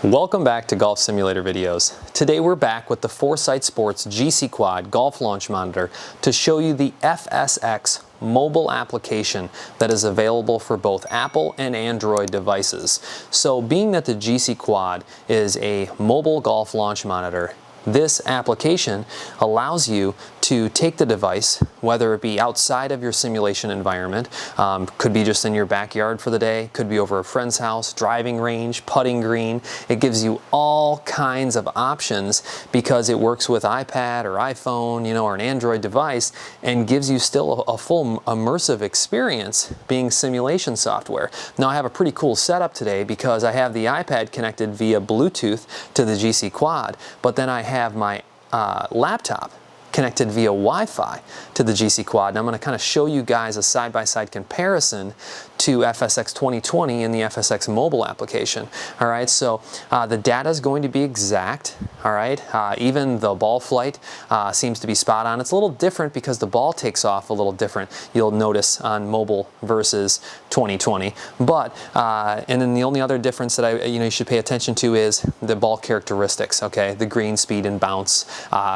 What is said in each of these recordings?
Welcome back to Golf Simulator videos. Today we're back with the Foresight Sports GCQuad Golf Launch Monitor to show you the FSX Mobile application that is available for both Apple and Android devices. So being that the GCQuad is a mobile golf launch monitor, this application allows you to take the device, whether it be outside of your simulation environment, could be just in your backyard for the day, could be over a friend's house, driving range, putting green. It gives you all kinds of options because it works with iPad or iPhone, or an Android device, and gives you still a full immersive experience being simulation software. Now I have a pretty cool setup today because I have the iPad connected via Bluetooth to the GCQuad, but then I have my laptop connected via Wi-Fi to the GCQuad, and I'm going to kind of show you guys a side-by-side comparison to FSX 2020 in the FSX Mobile application. All right, so the data is going to be exact. All right, even the ball flight seems to be spot on. It's a little different because the ball takes off a little different. You'll notice on mobile versus 2020. But and then the only other difference that you should pay attention to is the ball characteristics. Okay, the green speed and bounce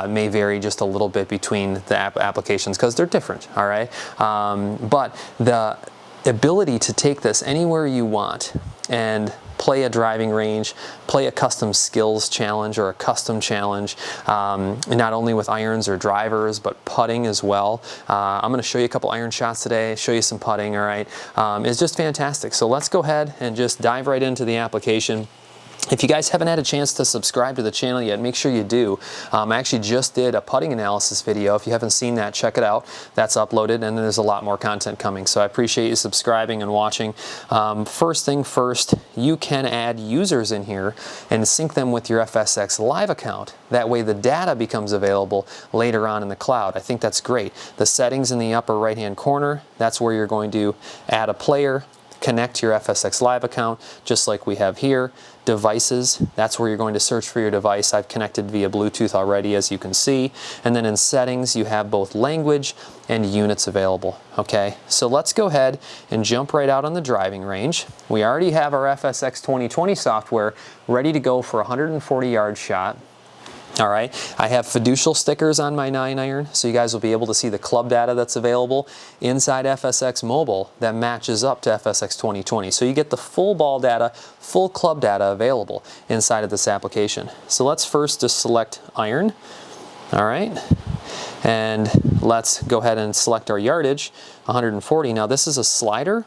may vary just a little bit between the applications because they're different. All right, but the ability to take this anywhere you want and play a driving range, play a custom skills challenge or a custom challenge, not only with irons or drivers, but putting as well. I'm going to show you a couple iron shots today, show you some putting, all right? It's just fantastic. So let's go ahead and just dive right into the application. If you guys haven't had a chance to subscribe to the channel yet, make sure you do. I actually just did a putting analysis video. If you haven't seen that, check it out. That's uploaded, and there's a lot more content coming. So I appreciate you subscribing and watching. First thing first, you can add users in here and sync them with your FSX Live account. That way the data becomes available later on in the cloud. I think that's great. The settings in the upper right-hand corner, that's where you're going to add a player, connect your FSX Live account, just like we have here. Devices, that's where you're going to search for your device. I've connected via Bluetooth already, as you can see. And then in settings, you have both language and units available. Okay, so let's go ahead and jump right out on the driving range. We already have our FSX 2020 software ready to go for a 140-yard shot. All right, I have fiducial stickers on my 9-iron, so you guys will be able to see the club data that's available inside FSX Mobile that matches up to FSX 2020. So you get the full ball data, full club data available inside of this application. So let's first just select iron. All right, and let's go ahead and select our yardage, 140. Now this is a slider.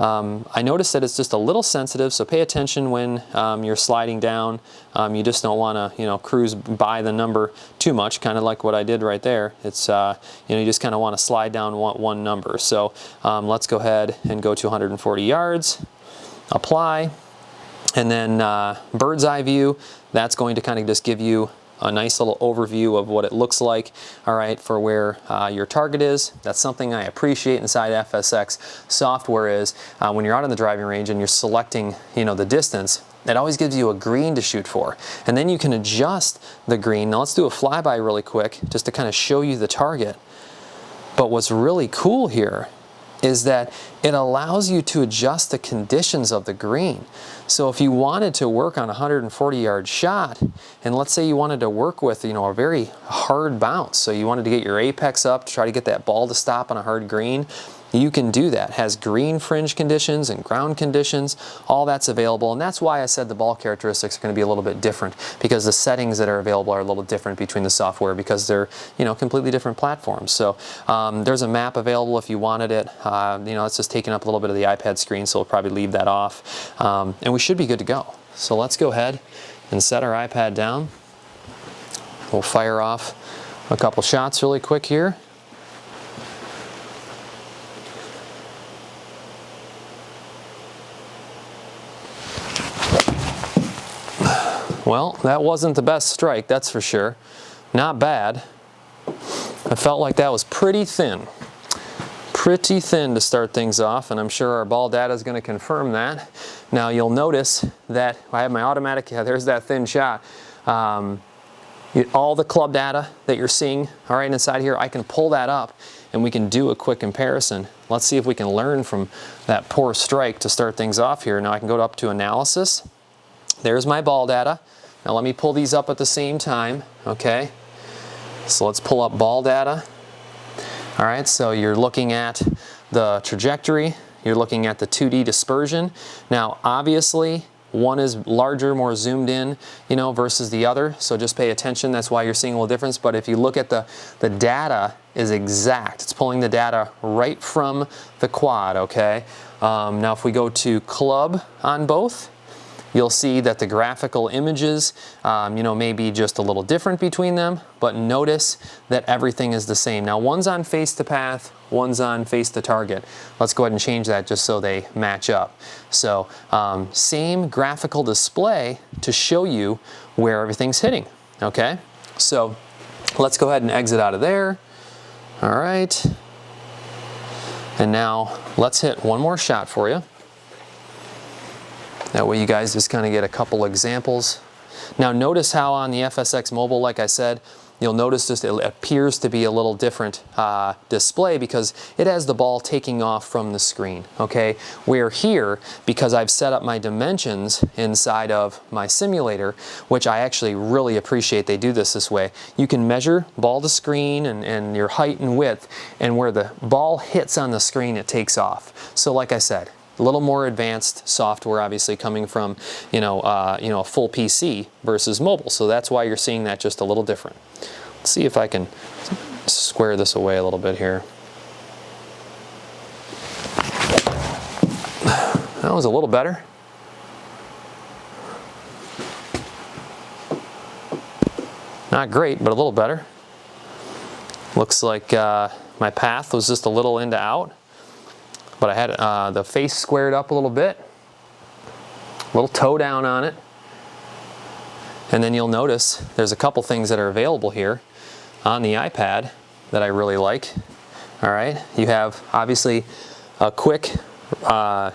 I noticed that it's just a little sensitive, so pay attention when you're sliding down. You just don't want to, cruise by the number too much, kind of like what I did right there. It's, you just kind of want to slide down one number. So let's go ahead and go to 140 yards, apply, and then bird's eye view. That's going to kind of just give you a nice little overview of what it looks like, all right, for where your target is. That's something I appreciate inside FSX software is when you're out on the driving range and you're selecting, the distance, it always gives you a green to shoot for. And then you can adjust the green. Now let's do a flyby really quick just to kind of show you the target. But what's really cool here is that it allows you to adjust the conditions of the green. So if you wanted to work on a 140-yard shot, and let's say you wanted to work with, a very hard bounce, so you wanted to get your apex up to try to get that ball to stop on a hard green, you can do that. It has green fringe conditions and ground conditions, all that's available, and that's why I said the ball characteristics are going to be a little bit different, because the settings that are available are a little different between the software because they're, completely different platforms. So there's a map available if you wanted it. It's just taking up a little bit of the iPad screen, so we'll probably leave that off. And we should be good to go. So let's go ahead and set our iPad down. We'll fire off a couple shots really quick here. Well, that wasn't the best strike, that's for sure. Not bad. I felt like that was pretty thin. Pretty thin to start things off, and I'm sure our ball data is going to confirm that. Now you'll notice that I have my automatic, there's that thin shot. All the club data that you're seeing, all right, inside here, I can pull that up and we can do a quick comparison. Let's see if we can learn from that poor strike to start things off here. Now I can go up to analysis. there's my ball data. Now let me pull these up at the same time, okay? So let's pull up ball data. All right, so you're looking at the trajectory, you're looking at the 2D dispersion. Now, obviously, one is larger, more zoomed in, versus the other. So just pay attention. That's why you're seeing a little difference. But if you look at the data is exact. It's pulling the data right from the quad, okay? Now, if we go to club on both, you'll see that the graphical images, may be just a little different between them, but notice that everything is the same. Now, one's on face to path, one's on face to target. Let's go ahead and change that just so they match up. So, same graphical display to show you where everything's hitting, okay? So, let's go ahead and exit out of there. All right. And now, let's hit one more shot for you. That way you guys just kind of get a couple examples. Now notice how on the FSX Mobile, like I said, you'll notice just it appears to be a little different display because it has the ball taking off from the screen, okay? Where here, because I've set up my dimensions inside of my simulator, which I actually really appreciate they do this way, you can measure ball to screen and your height and width, and where the ball hits on the screen, it takes off. So like I said, a little more advanced software, obviously coming from, a full PC versus mobile. So that's why you're seeing that just a little different. Let's see if I can square this away a little bit here. That was a little better. Not great, but a little better. Looks like my path was just a little into out. But I had the face squared up a little bit, a little toe down on it. And then you'll notice there's a couple things that are available here on the iPad that I really like. All right, you have obviously a quick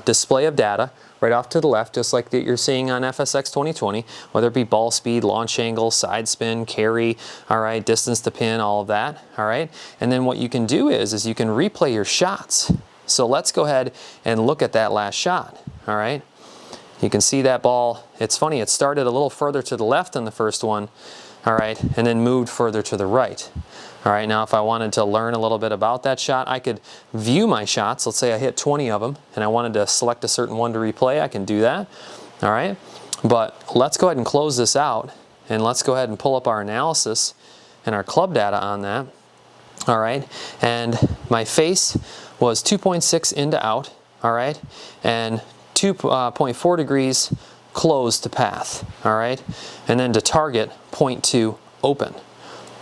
display of data right off to the left, just like that you're seeing on FSX 2020, whether it be ball speed, launch angle, side spin, carry, all right, distance to pin, all of that, all right. And then what you can do is you can replay your shots. So let's go ahead and look at that last shot, all right? You can see that ball, it's funny, it started a little further to the left than the first one, all right, and then moved further to the right. All right, now if I wanted to learn a little bit about that shot, I could view my shots. Let's say I hit 20 of them, and I wanted to select a certain one to replay, I can do that, all right? But let's go ahead and close this out, and let's go ahead and pull up our analysis and our club data on that, all right? And my face was 2.6 into out, all right, and 2.4 degrees closed to path, all right, and then to target 0.2 open,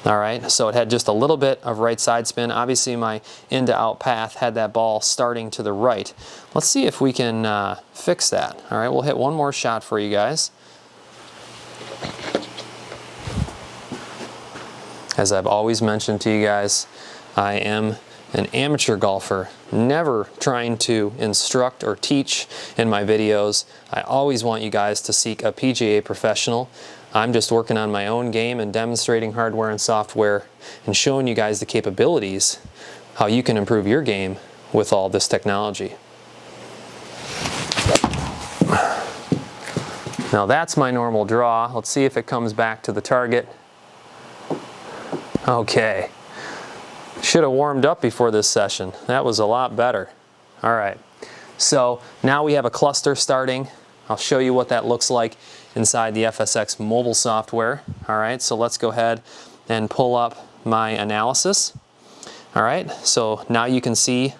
all right. So it had just a little bit of right side spin. Obviously my into out path had that ball starting to the right. Let's see if we can fix that. All right, we'll hit one more shot for you guys. As I've always mentioned to you guys, I am an amateur golfer, never trying to instruct or teach in my videos. I always want you guys to seek a PGA professional. I'm just working on my own game and demonstrating hardware and software and showing you guys the capabilities, how you can improve your game with all this technology. Now that's my normal draw. Let's see if it comes back to the target. Okay. Should have warmed up before this session. That was a lot better. All right, so now we have a cluster starting. I'll show you what that looks like inside the FSX Mobile software. All right, so let's go ahead and pull up my analysis. All right, so now you can see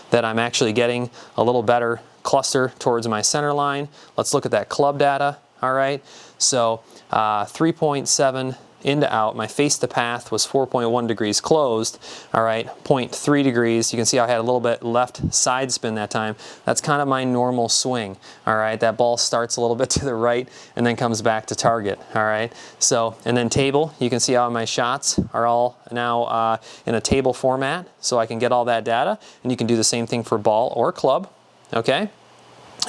that I'm actually getting a little better cluster towards my center line. Let's look at that club data. All right, so 3.7 into out. My face to path was 4.1 degrees closed, all right, 0.3 degrees. You can see I had a little bit left side spin that time. That's kind of my normal swing, all right. That ball starts a little bit to the right and then comes back to target, all right. So, and then table, you can see how my shots are all now in a table format, so I can get all that data, and you can do the same thing for ball or club, okay.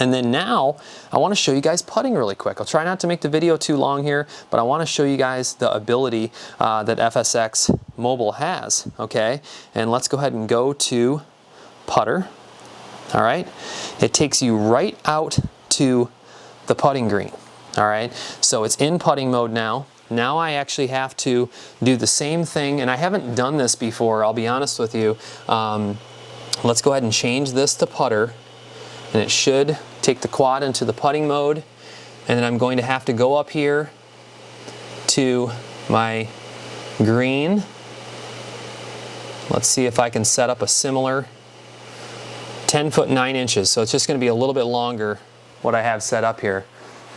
And then now, I want to show you guys putting really quick. I'll try not to make the video too long here, but I want to show you guys the ability that FSX Mobile has, okay? And let's go ahead and go to putter, all right? It takes you right out to the putting green, All right, so it's in putting mode now. Now I actually have to do the same thing, and I haven't done this before, I'll be honest with you. Let's go ahead and change this to putter, and it should take the quad into the putting mode, and then I'm going to have to go up here to my green. Let's see if I can set up a similar 10 foot 9 inches, so it's just going to be a little bit longer what I have set up here.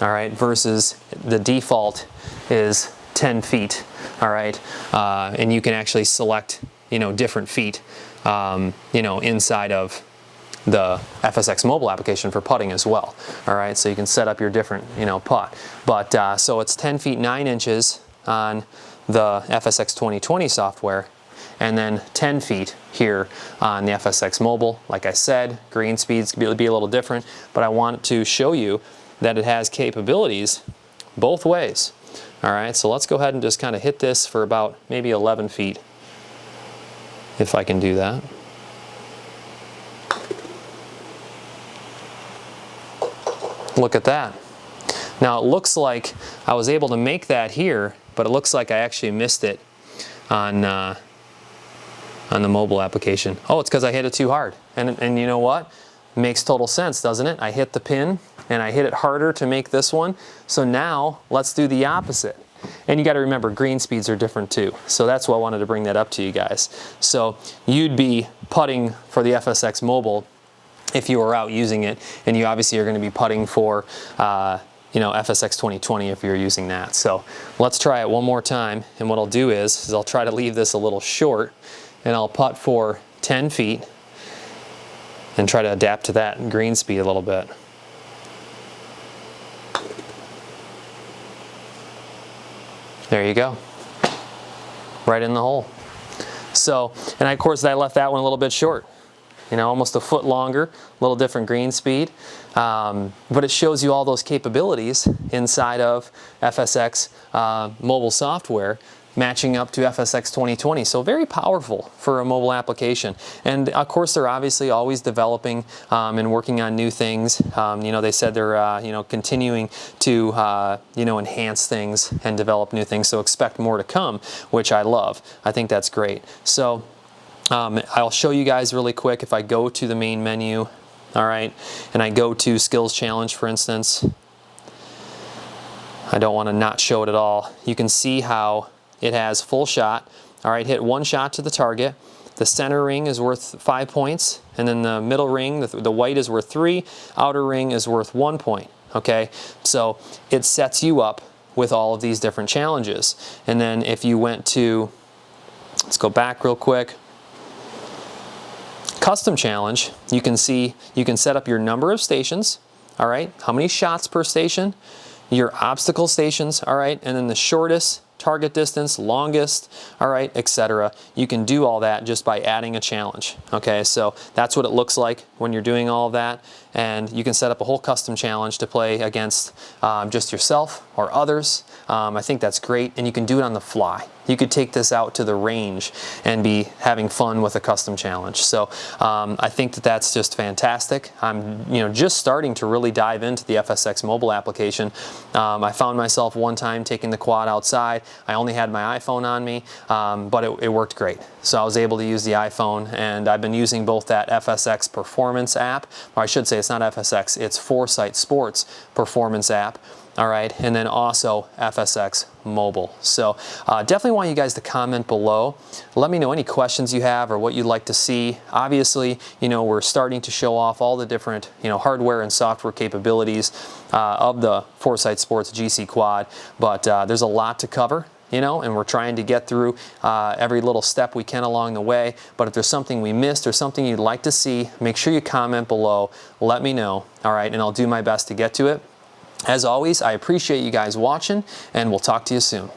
All right, versus the default is 10 feet, all right, and you can actually select, different feet, inside of the FSX Mobile application for putting as well, all right, so you can set up your different, putt. But so it's 10 feet 9 inches on the FSX 2020 software, and then 10 feet here on the FSX Mobile. Like I said, green speeds could be a little different, but I want to show you that it has capabilities both ways. All right, so let's go ahead and just kind of hit this for about maybe 11 feet, if I can do that. Look at that. Now it looks like I was able to make that here, but it looks like I actually missed it on the mobile application. Oh, it's because I hit it too hard. And you know what? Makes total sense, doesn't it? I hit the pin and I hit it harder to make this one. So now let's do the opposite. And you got to remember, green speeds are different too. So that's why I wanted to bring that up to you guys. So you'd be putting for the FSX Mobile if you were out using it, and you obviously are going to be putting for FSX 2020 if you're using that. So let's try it one more time, and what I'll do is I'll try to leave this a little short, and I'll putt for 10 feet and try to adapt to that green speed a little bit. There you go. Right in the hole. So, and of course I left that one a little bit short. Almost a foot longer, a little different green speed. But it shows you all those capabilities inside of FSX mobile software matching up to FSX 2020. So very powerful for a mobile application. And of course they're obviously always developing and working on new things. They said they're continuing to enhance things and develop new things. So expect more to come, which I love. I think that's great. So I'll show you guys really quick. If I go to the main menu, all right, and I go to Skills Challenge, for instance, I don't want to not show it at all. You can see how it has full shot. All right, hit one shot to the target. The center ring is worth 5 points, and then the middle ring, the white, is worth 3. Outer ring is worth 1 point. Okay, so it sets you up with all of these different challenges. And then if you went to, let's go back real quick. Custom challenge, you can see you can set up your number of stations, all right, how many shots per station, your obstacle stations, all right, and then the shortest target distance, longest, all right, etc. You can do all that just by adding a challenge. Okay, so that's what it looks like when you're doing all of that, and you can set up a whole custom challenge to play against just yourself or others. I think that's great, and you can do it on the fly. You could take this out to the range and be having fun with a custom challenge. So I think that that's just fantastic. I'm just starting to really dive into the FSX mobile application. I found myself one time taking the quad outside. I only had my iPhone on me, but it worked great. So I was able to use the iPhone, and I've been using both that FSX Performance app, or I should say it's not FSX, it's Foresight Sports Performance app. All right, and then also FSX Mobile. So definitely want you guys to comment below. Let me know any questions you have or what you'd like to see. Obviously, we're starting to show off all the different, hardware and software capabilities of the Foresight Sports GCQuad, but there's a lot to cover. And we're trying to get through every little step we can along the way. But if there's something we missed or something you'd like to see, make sure you comment below. Let me know, all right, and I'll do my best to get to it. As always, I appreciate you guys watching, and we'll talk to you soon.